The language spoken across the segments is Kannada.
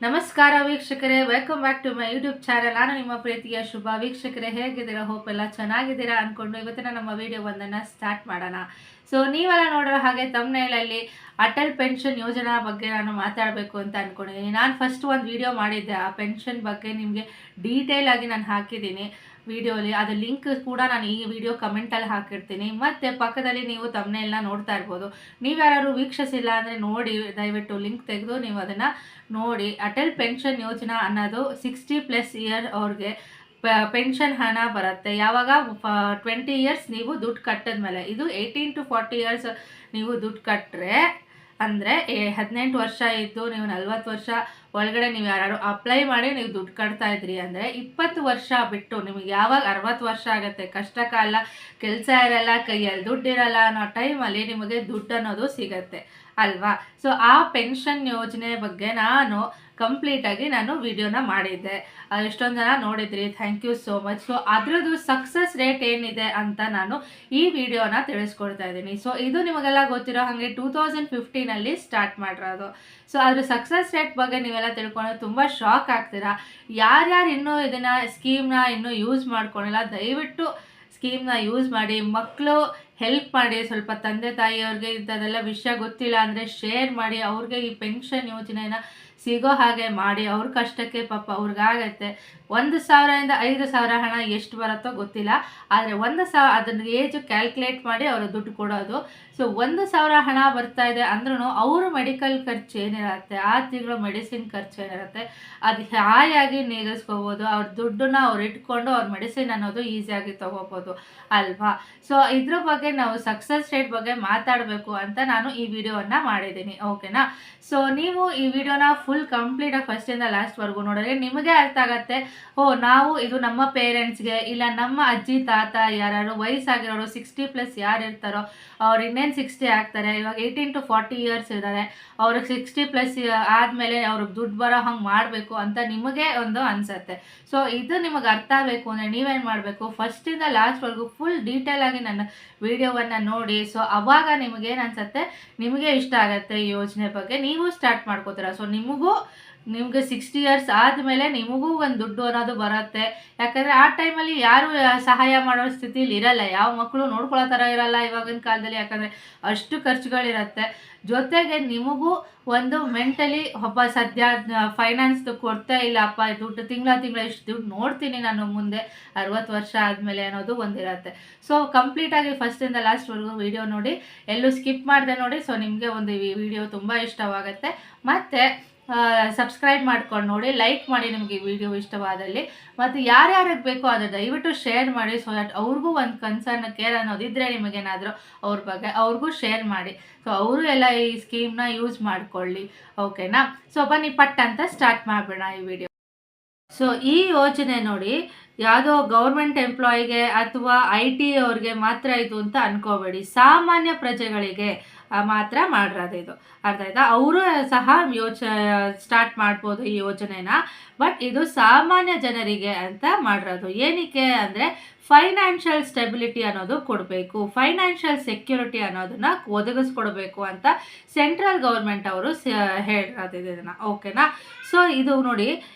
ನಮಸ್ಕಾರ ವೀಕ್ಷಕರೇ, welcome back to my YouTube channel. ನಾನು ನಿಮ್ಮ ಪ್ರೀತಿಯ ಶುಭ. ವೀಕ್ಷಕರೇ, ಹೇಗಿದ್ದೀರಾ? ಹೋಪ್ ಎಲ್ಲ ಚೆನ್ನಾಗಿದ್ದೀರಾ ಅಂದ್ಕೊಂಡು ಇವತ್ತಿನ ನಮ್ಮ ವಿಡಿಯೋ ಒಂದನ್ನು ಸ್ಟಾರ್ಟ್ ಮಾಡೋಣ. ಸೊ ನೀವೆಲ್ಲ ನೋಡೋ ಹಾಗೆ ತಮ್ನೇಳಲ್ಲಿ ಅಟಲ್ ಪೆನ್ಷನ್ ಯೋಜನಾ ಬಗ್ಗೆ ನಾನು ಮಾತಾಡಬೇಕು ಅಂತ ಅಂದ್ಕೊಂಡಿದ್ದೀನಿ. ನಾನು ಫಸ್ಟ್ ಒಂದು ವಿಡಿಯೋ ಮಾಡಿದ್ದೆ, ಆ ಪೆನ್ಷನ್ ಬಗ್ಗೆ ನಿಮಗೆ ಡೀಟೇಲ್ ಆಗಿ ನಾನು ಹಾಕಿದ್ದೀನಿ ವಿಡಿಯೋಲಿ. ಅದು ಲಿಂಕ್ ಕೂಡ ನಾನು ಈ ವಿಡಿಯೋ ಕಮೆಂಟಲ್ಲಿ ಹಾಕಿರ್ತೀನಿ. ಮತ್ತು ಪಕ್ಕದಲ್ಲಿ ನೀವು ತಮ್ನೇಲ್ನ ನೋಡ್ತಾ ಇರ್ಬೋದು. ನೀವು ಯಾರು ವೀಕ್ಷಿಸಿಲ್ಲ ಅಂದರೆ ನೋಡಿ, ದಯವಿಟ್ಟು ಲಿಂಕ್ ತೆಗೆದು ನೀವು ಅದನ್ನು ನೋಡಿ. ಅಟಲ್ ಪೆನ್ಷನ್ ಯೋಜನಾ ಅನ್ನೋದು 60+ ಇಯರ್ ಅವ್ರಿಗೆ ಪೆನ್ಷನ್ ಹಣ ಬರುತ್ತೆ. ಯಾವಾಗ 20 ಇಯರ್ಸ್ ನೀವು ದುಡ್ಡು ಕಟ್ಟಿದ ಮೇಲೆ. ಇದು 18 to 40 ಇಯರ್ಸ್ ನೀವು ದುಡ್ಡು ಕಟ್ಟರೆ, ಅಂದರೆ 18 ವರ್ಷ ಇದ್ದು ನೀವು 40 ವರ್ಷ ಒಳಗಡೆ ನೀವು ಯಾರು ಅಪ್ಲೈ ಮಾಡಿ ನೀವು ದುಡ್ಡು ಕಟ್ತಾ ಇದ್ರಿ ಅಂದರೆ 20 ವರ್ಷ ಬಿಟ್ಟು ನಿಮಗೆ ಯಾವಾಗ 60 ವರ್ಷ ಆಗುತ್ತೆ, ಕಷ್ಟ ಕಾಲ, ಕೆಲಸ ಇರಲ್ಲ, ಕೈಯಲ್ಲಿ ದುಡ್ಡಿರಲ್ಲ ಅನ್ನೋ ಟೈಮಲ್ಲಿ ನಿಮಗೆ ದುಡ್ಡು ಅನ್ನೋದು ಸಿಗತ್ತೆ ಅಲ್ವಾ. ಸೊ ಆ ಪೆನ್ಷನ್ ಯೋಜನೆ ಬಗ್ಗೆ ನಾನು ಕಂಪ್ಲೀಟಾಗಿ ನಾನು ವಿಡಿಯೋನ ಮಾಡಿದ್ದೆ. ಎಷ್ಟೊಂದು ಜನ ನೋಡಿದ್ರಿ, thank you so much. So ಅದರದ್ದು ಸಕ್ಸಸ್ ರೇಟ್ ಏನಿದೆ ಅಂತ ನಾನು ಈ ವಿಡಿಯೋನ ತಿಳಿಸ್ಕೊಡ್ತಾ ಇದ್ದೀನಿ. ಸೊ ಇದು ನಿಮಗೆಲ್ಲ ಗೊತ್ತಿರೋ ಹಾಗೆ 2015 ಸ್ಟಾರ್ಟ್ ಮಾಡಿರೋದು. ಸೊ ಅದ್ರ ಸಕ್ಸಸ್ ರೇಟ್ ಬಗ್ಗೆ ನೀವೆಲ್ಲ ತಿಳ್ಕೊಂಡ್ರೆ ತುಂಬ ಶಾಕ್ ಆಗ್ತೀರಾ. ಯಾರ್ಯಾರು ಇನ್ನೂ ಇದನ್ನು ಸ್ಕೀಮ್ನ ಇನ್ನೂ ಯೂಸ್ ಮಾಡ್ಕೊಂಡಿಲ್ಲ, ದಯವಿಟ್ಟು ಸ್ಕೀಮ್ನ ಯೂಸ್ ಮಾಡಿ. ಮಕ್ಕಳು ಹೆಲ್ಪ್ ಮಾಡಿ, ಸ್ವಲ್ಪ ತಂದೆ ತಾಯಿಯವ್ರಿಗೆ ಇಂಥದ್ದೆಲ್ಲ ವಿಷಯ ಗೊತ್ತಿಲ್ಲ ಅಂದರೆ ಶೇರ್ ಮಾಡಿ, ಅವ್ರಿಗೆ ಈ ಪೆನ್ಷನ್ ಯೋಜನೆನ ಸಿಗೋ ಹಾಗೆ ಮಾಡಿ. ಅವ್ರ ಕಷ್ಟಕ್ಕೆ ಪಾಪ ಅವ್ರಿಗಾಗತ್ತೆ. 1,000 ಇಂದ 5,000 ಹಣ ಎಷ್ಟು ಬರುತ್ತೋ ಗೊತ್ತಿಲ್ಲ, ಆದರೆ 1,000 ಅದನ್ನ ಏಜ್ ಕ್ಯಾಲ್ಕುಲೇಟ್ ಮಾಡಿ ಅವರು ದುಡ್ಡು ಕೊಡೋದು. ಸೊ 1,000 ಹಣ ಬರ್ತಾ ಇದೆ ಅಂದ್ರೂ ಅವರು ಮೆಡಿಕಲ್ ಖರ್ಚು ಏನಿರುತ್ತೆ, ಆ ತಿಂಗಳು ಮೆಡಿಸಿನ್ ಖರ್ಚು ಏನಿರುತ್ತೆ, ಅದು ಹಾಯಾಗಿ ನೀಗಿಸ್ಕೋಬೋದು. ಅವ್ರ ದುಡ್ಡನ್ನ ಅವ್ರು ಇಟ್ಕೊಂಡು ಅವ್ರ ಮೆಡಿಸಿನ್ ಅನ್ನೋದು ಈಸಿಯಾಗಿ ತೊಗೋಬೋದು ಅಲ್ವಾ. ಸೊ ಇದ್ರ ಬಗ್ಗೆ ನಾವು ಸಕ್ಸಸ್ ರೇಟ್ ಬಗ್ಗೆ ಮಾತಾಡಬೇಕು ಅಂತ ನಾನು ಈ ವಿಡಿಯೋವನ್ನು ಮಾಡಿದ್ದೀನಿ, ಓಕೆನಾ. ಸೊ ನೀವು ಈ ವಿಡಿಯೋನ ಫುಲ್ ಕಂಪ್ಲೀಟಾಗಿ ಫಸ್ಟಿಂದ ಲಾಸ್ಟ್ವರೆಗೂ ನೋಡಿದ್ರೆ ನಿಮಗೆ ಅರ್ಥ ಆಗುತ್ತೆ. ನಾವು ಇದು ನಮ್ಮ ಪೇರೆಂಟ್ಸ್ಗೆ, ಇಲ್ಲ ನಮ್ಮ ಅಜ್ಜಿ ತಾತ ಯಾರು ವಯಸ್ಸಾಗಿರೋರು 60+ ಯಾರು ಇರ್ತಾರೋ ಅವ್ರು ಇನ್ನೇನು 60 ಆಗ್ತಾರೆ. ಇವಾಗ 18 to 40 ಇಯರ್ಸ್ ಇದ್ದಾರೆ, ಅವ್ರಿಗೆ 60+ ಆದಮೇಲೆ ಅವ್ರಿಗೆ ದುಡ್ಡು ಬರೋ ಹಂಗೆ ಮಾಡಬೇಕು ಅಂತ ನಿಮಗೆ ಒಂದು ಅನಿಸುತ್ತೆ. ಸೊ ಇದು ನಿಮಗೆ ಅರ್ಥ ಆಗಬೇಕು ಅಂದರೆ ನೀವೇನು ಮಾಡಬೇಕು, ಫಸ್ಟಿಂದ ಲಾಸ್ಟ್ವರೆಗೂ ಫುಲ್ ಡೀಟೇಲಾಗಿ ನನ್ನ ವಿಡಿಯೋವನ್ನು ನೋಡಿ. ಸೊ ಅವಾಗ ನಿಮಗೇನು ಅನಿಸುತ್ತೆ, ನಿಮಗೆ ಇಷ್ಟ ಆಗುತ್ತೆ ಈ ಯೋಜನೆ ಬಗ್ಗೆ, ನೀವು ಸ್ಟಾರ್ಟ್ ಮಾಡ್ಕೋತೀರ. ಸೊ ನಿಮಗೆ 60 ಇಯರ್ಸ್ ಆದಮೇಲೆ ನಿಮಗೂ ಒಂದು ದುಡ್ಡು ಅನ್ನೋದು ಬರುತ್ತೆ. ಯಾಕಂದರೆ ಆ ಟೈಮಲ್ಲಿ ಯಾರು ಸಹಾಯ ಮಾಡೋ ಸ್ಥಿತಿಲಿ ಇರಲ್ಲ, ಯಾವ ಮಕ್ಕಳು ನೋಡ್ಕೊಳ್ಳೋ ಥರ ಇರಲ್ಲ ಇವಾಗಿನ ಕಾಲದಲ್ಲಿ. ಯಾಕಂದರೆ ಅಷ್ಟು ಖರ್ಚುಗಳಿರುತ್ತೆ. ಜೊತೆಗೆ ನಿಮಗೂ ಒಂದು ಮೆಂಟಲಿ ಒಬ್ಬ ಸದ್ಯ ಫೈನಾನ್ಸ್ದು ಕೊಡ್ತಾ ಇಲ್ಲ, ಅಪ್ಪ ದುಡ್ಡು ತಿಂಗಳ ಇಷ್ಟು ದುಡ್ಡು ನೋಡ್ತೀನಿ ನಾನು ಮುಂದೆ 60 ವರ್ಷ ಆದಮೇಲೆ ಅನ್ನೋದು ಒಂದಿರುತ್ತೆ. ಸೊ ಕಂಪ್ಲೀಟಾಗಿ ಫಸ್ಟಿಂದ ಲಾಸ್ಟ್ವರೆಗೂ ವಿಡಿಯೋ ನೋಡಿ, ಎಲ್ಲೂ ಸ್ಕಿಪ್ ಮಾಡಿದೆ ನೋಡಿ. ಸೊ ನಿಮಗೆ ಒಂದು ಈ ವಿಡಿಯೋ ತುಂಬ ಇಷ್ಟವಾಗುತ್ತೆ. ಮತ್ತು ಸಬ್ಸ್ಕ್ರೈಬ್ ಮಾಡ್ಕೊಂಡು ನೋಡಿ, ಲೈಕ್ ಮಾಡಿ ನಿಮಗೆ ವಿಡಿಯೋ ಇಷ್ಟವಾದಲ್ಲಿ. ಮತ್ತು ಯಾರ್ಯಾರಿಗೆ ಬೇಕೋ ಅದು ದಯವಿಟ್ಟು ಶೇರ್ ಮಾಡಿ. ಸೊ ದಟ್ ಅವ್ರಿಗೂ ಒಂದು ಕನ್ಸರ್ನ್ ಕೇರ್ ಅನ್ನೋದಿದ್ದರೆ ನಿಮಗೇನಾದರೂ ಅವ್ರ ಬಗ್ಗೆ ಅವ್ರಿಗೂ ಶೇರ್ ಮಾಡಿ. ಸೊ ಅವರು ಎಲ್ಲ ಈ ಸ್ಕೀಮ್ನ ಯೂಸ್ ಮಾಡ್ಕೊಳ್ಳಿ, ಓಕೆನಾ. ಸೊ ಬನ್ನಿ ಪಟ್ ಅಂತ ಸ್ಟಾರ್ಟ್ ಮಾಡೋಣ ಈ ವಿಡಿಯೋ. ಸೊ ಈ ಯೋಜನೆ ನೋಡಿ, ಯಾವುದೋ ಗೌರ್ಮೆಂಟ್ ಎಂಪ್ಲಾಯಿಗೆ ಅಥವಾ IT ಅವ್ರಿಗೆ ಮಾತ್ರ ಇದು ಅಂತ ಅನ್ಕೋಬೇಡಿ. ಸಾಮಾನ್ಯ ಪ್ರಜೆಗಳಿಗೆ ಮಾತ್ರ ಮಾಡಿರೋದು ಇದು, ಅರ್ಥ ಆಯ್ತಾ. ಅವರು ಸಹ ಸ್ಟಾರ್ಟ್ ಮಾಡ್ಬೋದು ಈ ಯೋಜನೆನ. ಬಟ್ ಇದು ಸಾಮಾನ್ಯ ಜನರಿಗೆ ಅಂತ ಮಾಡಿರೋದು. ಏನಕ್ಕೆ ಅಂದರೆ ಫೈನಾನ್ಷಿಯಲ್ ಸ್ಟೆಬಿಲಿಟಿ ಅನ್ನೋದು ಕೊಡಬೇಕು, ಫೈನಾನ್ಷಿಯಲ್ ಸೆಕ್ಯೂರಿಟಿ ಅನ್ನೋದನ್ನ ಒದಗಿಸ್ಕೊಡ್ಬೇಕು ಅಂತ ಸೆಂಟ್ರಲ್ ಗೌರ್ಮೆಂಟ್ ಅವರು ಹೇಳಿರೋದು ಇದನ್ನು, ಓಕೆನಾ. ಸೊ ಇದು ನೋಡಿ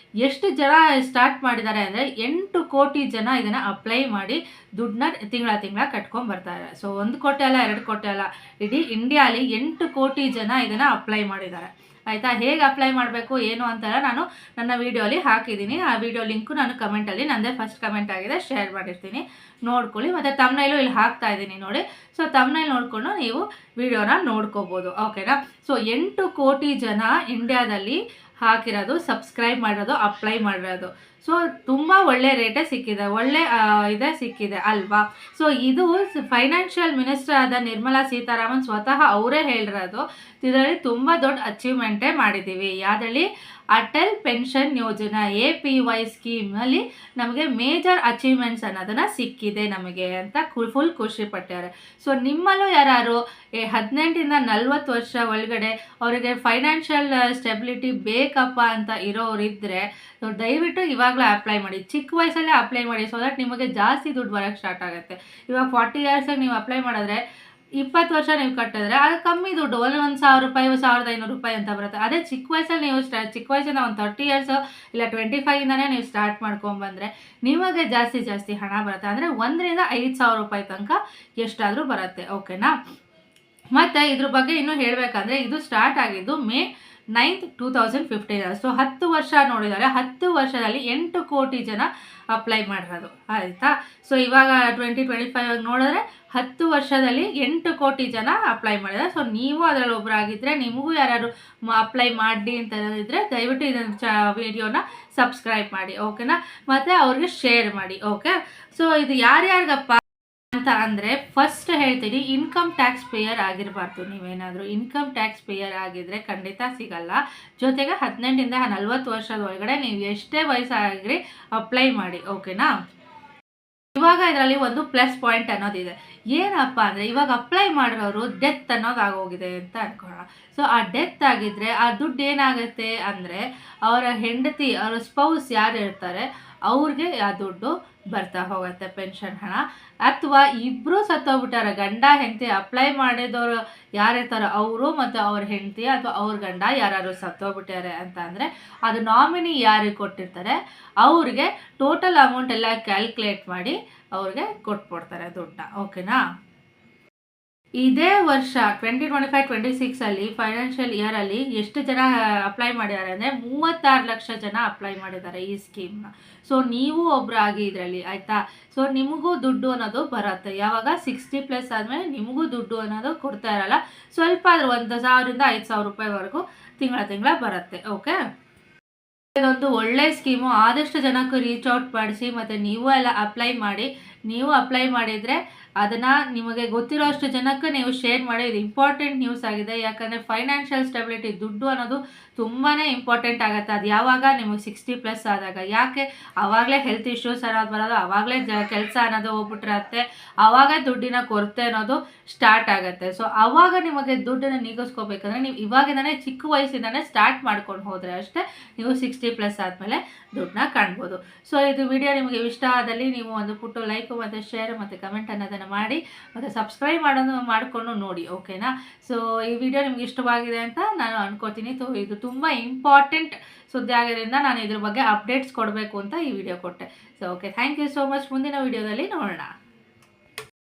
ಎಷ್ಟು ಜನ ಸ್ಟಾರ್ಟ್ ಮಾಡಿದ್ದಾರೆ ಅಂದರೆ 8 ಕೋಟಿ ಜನ ಇದನ್ನು ಅಪ್ಲೈ ಮಾಡಿ ದುಡ್ಡನ್ನ ತಿಂಗಳ ಕಟ್ಕೊಂಡ್ಬರ್ತಾರೆ. ಸೊ 1 ಕೋಟಿ ಅಲ್ಲ, 2 ಕೋಟಿ ಅಲ್ಲ, ಇಡೀ ಇಂಡಿಯಾಲಿ 8 ಕೋಟಿ ಜನ ಇದನ್ನು ಅಪ್ಲೈ ಮಾಡಿದ್ದಾರೆ, ಆಯಿತಾ. ಹೇಗೆ ಅಪ್ಲೈ ಮಾಡಬೇಕು ಏನು ಅಂತೆಲ್ಲ ನಾನು ನನ್ನ ವೀಡಿಯೋಲಿ ಹಾಕಿದ್ದೀನಿ. ಆ ವಿಡಿಯೋ ಲಿಂಕು ನಾನು ಕಮೆಂಟಲ್ಲಿ, ನನ್ನದೇ ಫಸ್ಟ್ ಕಮೆಂಟ್ ಆಗಿದೆ, ಶೇರ್ ಮಾಡಿರ್ತೀನಿ, ನೋಡ್ಕೊಳ್ಳಿ. ಮತ್ತು ತಮ್ನೈಲು ಇಲ್ಲಿ ಹಾಕ್ತಾ ಇದ್ದೀನಿ ನೋಡಿ. ಸೊ ತಮ್ನೈಲ್ ನೋಡಿಕೊಂಡು ನೀವು ವಿಡಿಯೋನ ನೋಡ್ಕೋಬೋದು, ಓಕೆನಾ. ಸೊ 8 ಕೋಟಿ ಜನ ಇಂಡಿಯಾದಲ್ಲಿ ಹಾಕಿರೋದು, ಸಬ್ಸ್ಕ್ರೈಬ್ ಮಾಡಿರೋದು, ಅಪ್ಲೈ ಮಾಡಿರೋದು. ಸೊ ತುಂಬ ಒಳ್ಳೆ ರೇಟೇ ಸಿಕ್ಕಿದೆ, ಒಳ್ಳೆ ಇದೇ ಸಿಕ್ಕಿದೆ ಅಲ್ವಾ. ಸೊ ಇದು ಫೈನಾನ್ಷಿಯಲ್ ಮಿನಿಸ್ಟರ್ ಆದ ನಿರ್ಮಲಾ ಸೀತಾರಾಮನ್ ಸ್ವತಃ ಅವರೇ ಹೇಳಿರೋದು. ಇದರಲ್ಲಿ ತುಂಬ ದೊಡ್ಡ ಅಚೀವ್ಮೆಂಟೇ ಮಾಡಿದ್ದೀವಿ. ಯಾವುದರಲ್ಲಿ? ಅಟಲ್ ಪೆನ್ಷನ್ ಯೋಜನಾ APY ಸ್ಕೀಮ್ನಲ್ಲಿ ನಮಗೆ ಮೇಜರ್ ಅಚೀವ್ಮೆಂಟ್ಸ್ ಅನ್ನೋದನ್ನು ಸಿಕ್ಕಿದೆ ನಮಗೆ ಅಂತ ಫುಲ್ ಖುಷಿ ಪಟ್ಟಾರೆ. ಸೊ ನಿಮ್ಮಲ್ಲೂ ಯಾರು 18 ಇಂದ 40 ವರ್ಷ ಒಳಗಡೆ ಅವರಿಗೆ ಫೈನಾನ್ಷಿಯಲ್ ಸ್ಟೆಬಿಲಿಟಿ ಬೇಕಪ್ಪ ಅಂತ ಇರೋರಿದ್ದರೆ ದಯವಿಟ್ಟು ಇವಾಗಲೇ ಅಪ್ಲೈ ಮಾಡಿ, ಚಿಕ್ಕ ವಯಸ್ಸಲ್ಲೇ ಅಪ್ಲೈ ಮಾಡಿ. ಸೊ ದಟ್ ನಿಮಗೆ ಜಾಸ್ತಿ ದುಡ್ಡು ಬರೋಕ್ಕೆ ಸ್ಟಾರ್ಟ್ ಆಗುತ್ತೆ. ಇವಾಗ 40 ಇಯರ್ಸಾಗಿ ನೀವು ಅಪ್ಲೈ ಮಾಡಿದ್ರೆ 20 ವರ್ಷ ನೀವು ಕಟ್ಟಿದ್ರೆ ಅದು ಕಮ್ಮಿ ದುಡ್ಡು, ಒಂದು 1,000 ರೂಪಾಯಿ, 1,500 ರೂಪಾಯಿ ಅಂತ ಬರುತ್ತೆ. ಅದೇ ಚಿಕ್ಕ ವಯಸ್ಸಲ್ಲಿ ನೀವು ಚಿಕ್ಕ ವಯಸ್ಸಿಂದ ಒಂದು 30 ಇಯರ್ಸ್ ಇಲ್ಲ 25 ಇಂದಾನೇ ನೀವು ಸ್ಟಾರ್ಟ್ ಮಾಡ್ಕೊಂಡ್ಬಂದರೆ ನಿಮಗೆ ಜಾಸ್ತಿ ಹಣ ಬರುತ್ತೆ. ಅಂದರೆ 1,000-5,000 ರೂಪಾಯಿ ತನಕ ಎಷ್ಟಾದರೂ ಬರುತ್ತೆ. ಓಕೆನಾ. ಮತ್ತು ಇದ್ರ ಬಗ್ಗೆ ಇನ್ನೂ ಹೇಳಬೇಕಂದ್ರೆ ಇದು ಸ್ಟಾರ್ಟ್ ಆಗಿದ್ದು May 9th, 2015. ಸೊ 10 ವರ್ಷ ನೋಡಿದ್ದಾರೆ. 10 ವರ್ಷದಲ್ಲಿ 8 ಕೋಟಿ ಜನ ಅಪ್ಲೈ ಮಾಡಿರೋದು, ಆಯಿತಾ. ಸೊ ಇವಾಗ 2025 ನೋಡಿದ್ರೆ 10 ವರ್ಷದಲ್ಲಿ 8 ಕೋಟಿ ಜನ ಅಪ್ಲೈ ಮಾಡಿದ್ದಾರೆ. ಸೊ ನೀವು ಅದರಲ್ಲಿ ಒಬ್ಬರಾಗಿದ್ದರೆ, ನಿಮಗೂ ಯಾರು ಅಪ್ಲೈ ಮಾಡಿ ಅಂತ ಇದ್ದರೆ ದಯವಿಟ್ಟು ಇದನ್ನು ವಿಡಿಯೋನ ಸಬ್ಸ್ಕ್ರೈಬ್ ಮಾಡಿ, ಓಕೆನಾ. ಮತ್ತು ಅವ್ರಿಗೆ ಶೇರ್ ಮಾಡಿ, ಓಕೆ. ಸೊ ಇದು ಯಾರ್ಯಾರಿಗಪ್ಪ ಅಂತ ಅಂದರೆ ಫಸ್ಟ್ ಹೇಳ್ತೀನಿ, ಇನ್ಕಮ್ ಟ್ಯಾಕ್ಸ್ ಪೇಯರ್ ಆಗಿರಬಾರ್ದು. ನೀವೇನಾದರೂ ಇನ್ಕಮ್ ಟ್ಯಾಕ್ಸ್ ಪೇಯರ್ ಆಗಿದ್ದರೆ ಖಂಡಿತ ಸಿಗಲ್ಲ. ಜೊತೆಗೆ 18ಇಂದ 40 ವರ್ಷದ ಒಳಗಡೆ ನೀವು ಎಷ್ಟೇ ವಯಸ್ಸಾಗ್ರಿ ಅಪ್ಲೈ ಮಾಡಿ, ಓಕೆನಾ. ಇವಾಗ ಇದರಲ್ಲಿ ಒಂದು ಪ್ಲಸ್ ಪಾಯಿಂಟ್ ಅನ್ನೋದಿದೆ. ಏನಪ್ಪ ಅಂದರೆ ಇವಾಗ ಅಪ್ಲೈ ಮಾಡಿರೋರು ಡೆತ್ ಅನ್ನೋದು ಆಗೋಗಿದೆ ಅಂತ ಅನ್ಕೊಳ್ಳೋಣ. ಸೊ ಆ ಡೆತ್ ಆಗಿದ್ದರೆ ಆ ದುಡ್ಡು ಏನಾಗುತ್ತೆ ಅಂದರೆ ಅವರ ಹೆಂಡತಿ, ಅವರ ಸ್ಪೌಸ್ ಯಾರು ಇರ್ತಾರೆ ಅವ್ರಿಗೆ ಆ ದುಡ್ಡು ಬರ್ತಾ ಹೋಗುತ್ತೆ, ಪೆನ್ಷನ್ ಹಣ. ಅಥವಾ ಇಬ್ಬರು ಸತ್ತೋಗ್ಬಿಟ್ಟಾರೆ, ಗಂಡ ಹೆಂಡತಿ ಅಪ್ಲೈ ಮಾಡಿದವರು ಯಾರಿರ್ತಾರೋ ಅವರು ಮತ್ತು ಅವ್ರ ಹೆಂಡತಿ ಅಥವಾ ಅವ್ರ ಗಂಡ ಯಾರು ಸತ್ತೋಗ್ಬಿಟ್ಟಾರೆ ಅಂತ ಅಂದರೆ ಅದು ನಾಮಿನಿ ಯಾರಿಗೆ ಕೊಟ್ಟಿರ್ತಾರೆ ಅವ್ರಿಗೆ ಟೋಟಲ್ ಅಮೌಂಟ್ ಎಲ್ಲ ಕ್ಯಾಲ್ಕುಲೇಟ್ ಮಾಡಿ ಅವ್ರಿಗೆ ಕೊಟ್ಬಿಡ್ತಾರೆ ದುಡ್ಡನ್ನ, ಓಕೆನಾ. ಇದೇ ವರ್ಷ 2025-26 ಫೈನಾನ್ಷಿಯಲ್ ಇಯರಲ್ಲಿ ಎಷ್ಟು ಜನ ಅಪ್ಲೈ ಮಾಡಿದ್ದಾರೆ ಅಂದರೆ 36 ಲಕ್ಷ ಜನ ಅಪ್ಲೈ ಮಾಡಿದ್ದಾರೆ ಈ ಸ್ಕೀಮ್ನ. ಸೊ ನೀವು ಒಬ್ಬರಾಗಿ ಇದರಲ್ಲಿ, ಆಯಿತಾ. ಸೊ ನಿಮಗೂ ದುಡ್ಡು ಅನ್ನೋದು ಬರುತ್ತೆ. ಯಾವಾಗ 60+ ಆದಮೇಲೆ ನಿಮಗೂ ದುಡ್ಡು ಅನ್ನೋದು ಕೊಡ್ತಾ ಇರಲ್ಲ, ಸ್ವಲ್ಪ ಆದರೂ 1,000-5,000 ರೂಪಾಯಿವರೆಗೂ ತಿಂಗಳ ಬರುತ್ತೆ, ಓಕೆ. ಇದೊಂದು ಒಳ್ಳೆ ಸ್ಕೀಮು. ಆದಷ್ಟು ಜನಕ್ಕೆ ರೀಚ್ ಔಟ್ ಮಾಡಿಸಿ ಮತ್ತು ನೀವು ಎಲ್ಲ ಅಪ್ಲೈ ಮಾಡಿ. ನೀವು ಅಪ್ಲೈ ಮಾಡಿದರೆ ಅದನ್ನು ನಿಮಗೆ ಗೊತ್ತಿರೋ ಅಷ್ಟು ಜನಕ್ಕೆ ನೀವು ಶೇರ್ ಮಾಡಿ. ಇದು ಇಂಪಾರ್ಟೆಂಟ್ ನ್ಯೂಸ್ ಆಗಿದೆ. ಯಾಕಂದರೆ ಫೈನಾನ್ಷಿಯಲ್ ಸ್ಟೆಬಿಲಿಟಿ, ದುಡ್ಡು ಅನ್ನೋದು ತುಂಬಾ ಇಂಪಾರ್ಟೆಂಟ್ ಆಗುತ್ತೆ. ಅದು ಯಾವಾಗ ನಿಮಗೆ 60+ ಆದಾಗ. ಯಾಕೆ ಆವಾಗಲೇ ಹೆಲ್ತ್ ಇಶ್ಯೂಸ್ ಅನ್ನೋದು ಬರೋದು, ಆವಾಗಲೇ ಕೆಲಸ ಅನ್ನೋದು ಹೋಗ್ಬಿಟ್ಟಿರತ್ತೆ, ಆವಾಗ ದುಡ್ಡಿನ ಕೊರತೆ ಅನ್ನೋದು ಸ್ಟಾರ್ಟ್ ಆಗುತ್ತೆ. ಸೊ ಆವಾಗ ನಿಮಗೆ ದುಡ್ಡನ್ನು ನೀಗಿಸ್ಕೋಬೇಕಂದ್ರೆ ನೀವು ಇವಾಗಿಂದನೇ ಚಿಕ್ಕ ವಯಸ್ಸಿಂದನೇ ಸ್ಟಾರ್ಟ್ ಮಾಡ್ಕೊಂಡು ಹೋದರೆ ಅಷ್ಟೇ ನೀವು 60+ ಆದಮೇಲೆ ದುಡ್ಡನ್ನ ಕಾಣ್ಬೋದು. ಸೊ ಇದು ವಿಡಿಯೋ ನಿಮಗೆ ಇಷ್ಟ ಆದಲ್ಲಿ ನೀವು ಒಂದು ಪುಟ್ಟು ಲೈಕು ಮತ್ತು ಶೇರ್ ಮತ್ತು ಕಮೆಂಟ್ ಅನ್ನೋದನ್ನು ಮಾಡಿ ಮತ್ತು ಸಬ್ಸ್ಕ್ರೈಬ್ ಮಾಡಿಕೊಂಡು ನೋಡಿ, ಓಕೆನಾ. ಸೊ ಈ ವಿಡಿಯೋ ನಿಮ್ಗೆ ಇಷ್ಟವಾಗಿದೆ ಅಂತ ನಾನು ಅನ್ಕೋತೀನಿ. ಇದು ತುಂಬ ಇಂಪಾರ್ಟೆಂಟ್ ಸುದ್ದಿ ಆಗಿರೋದ್ರಿಂದ ನಾನು ಇದ್ರ ಬಗ್ಗೆ ಅಪ್ಡೇಟ್ಸ್ ಕೊಡಬೇಕು ಅಂತ ಈ ವಿಡಿಯೋ ಕೊಟ್ಟೆ. So okay, thank you so much. ಮುಂದಿನ ವಿಡಿಯೋದಲ್ಲಿ ನೋಡೋಣ.